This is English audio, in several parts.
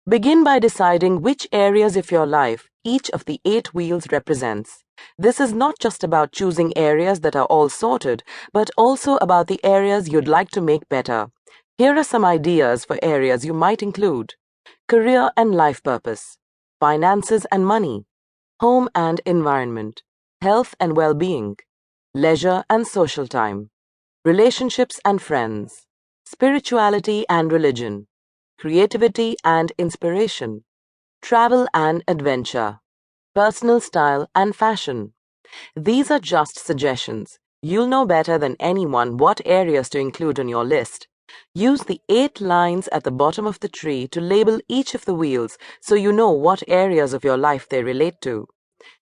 Begin by deciding which areas of your life each of the 8 wheels represents. This is not just about choosing areas that are all sorted, but also about the areas you'd like to make better. Here are some ideas for areas you might include: career and life purpose, finances and money, home and environment, health and well-being, leisure and social time, relationships and friends, spirituality and religion, creativity and inspiration, travel and adventure, personal style and fashion. These are just suggestions. You'll know better than anyone what areas to include on your list. Use the 8 lines at the bottom of the tree to label each of the wheels so you know what areas of your life they relate to.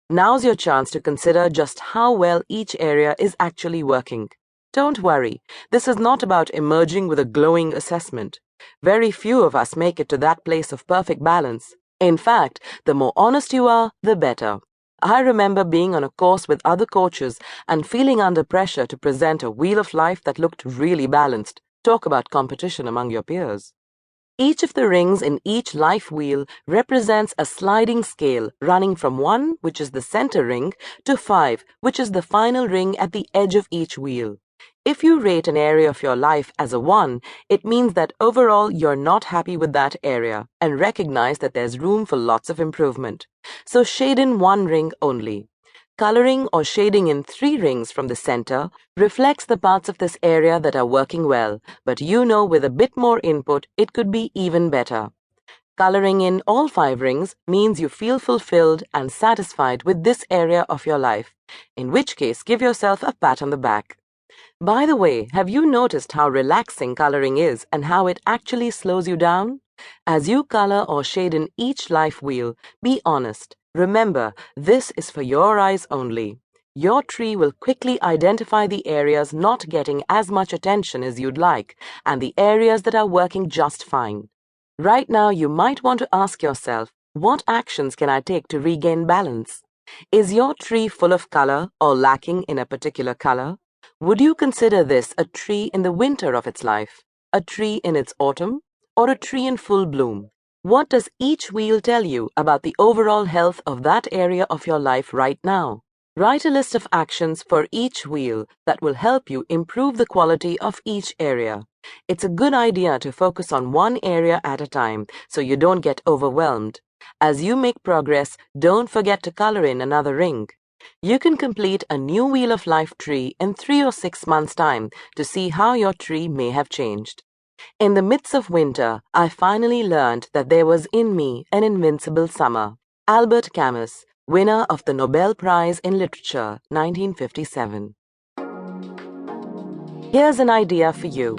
Now's your chance to consider just how well each area is actually working. Don't worry, this is not about emerging with a glowing assessment. Very few of us make it to that place of perfect balance. In fact, the more honest you are, the better. I remember being on a course with other coaches and feeling under pressure to present a wheel of life that looked really balanced. Talk about competition among your peers. Each of the rings in each life wheel represents a sliding scale running from 1, which is the center ring, to 5, which is the final ring at the edge of each wheel. If you rate an area of your life as a 1, it means that overall you're not happy with that area and recognize that there's room for lots of improvement. So shade in 1 ring only. Coloring or shading in 3 rings from the center reflects the parts of this area that are working well, but you know with a bit more input it could be even better. Coloring in all 5 rings means you feel fulfilled and satisfied with this area of your life, in which case give yourself a pat on the back. By the way, have you noticed how relaxing coloring is and how it actually slows you down? As you color or shade in each life wheel, be honest. Remember, this is for your eyes only. Your tree will quickly identify the areas not getting as much attention as you'd like and the areas that are working just fine. Right now, you might want to ask yourself, what actions can I take to regain balance? Is your tree full of color or lacking in a particular color? Would you consider this a tree in the winter of its life, a tree in its autumn, or a tree in full bloom? What does each wheel tell you about the overall health of that area of your life right now? Write a list of actions for each wheel that will help you improve the quality of each area. It's a good idea to focus on one area at a time so you don't get overwhelmed. As you make progress, don't forget to color in another ring. You can complete a new Wheel of Life tree in 3 or 6 months' time to see how your tree may have changed. In the midst of winter, I finally learned that there was in me an invincible summer. Albert Camus, winner of the Nobel Prize in Literature, 1957. Here's an idea for you.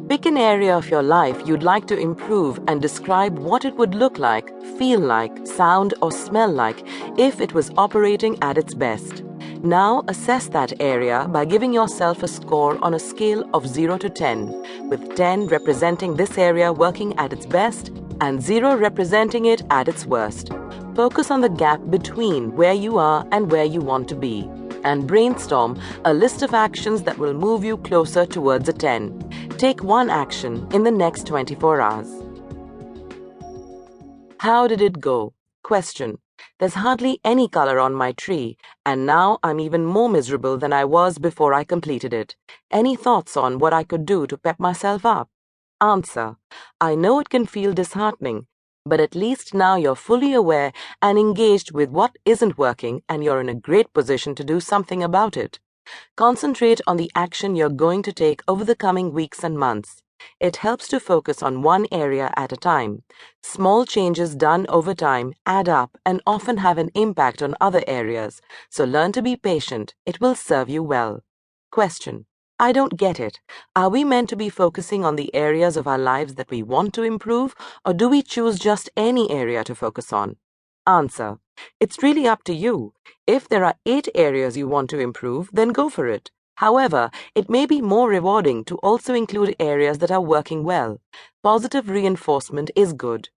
Pick an area of your life you'd like to improve and describe what it would look like, feel like, sound or smell like if it was operating at its best. Now assess that area by giving yourself a score on a scale of 0 to 10, with 10 representing this area working at its best and 0 representing it at its worst. Focus on the gap between where you are and where you want to be, and brainstorm a list of actions that will move you closer towards a 10. Take one action in the next 24 hours. How did it go? Question. There's hardly any color on my tree, and now I'm even more miserable than I was before I completed it. Any thoughts on what I could do to pep myself up? Answer. I know it can feel disheartening, but at least now you're fully aware and engaged with what isn't working, and you're in a great position to do something about it. Concentrate on the action you're going to take over the coming weeks and months. It helps to focus on one area at a time. Small changes done over time add up and often have an impact on other areas, so learn to be patient. It will serve you well. Question. I don't get it. Are we meant to be focusing on the areas of our lives that we want to improve, or do we choose just any area to focus on? Answer. It's really up to you. If there are 8 areas you want to improve, then go for it. However, it may be more rewarding to also include areas that are working well. Positive reinforcement is good.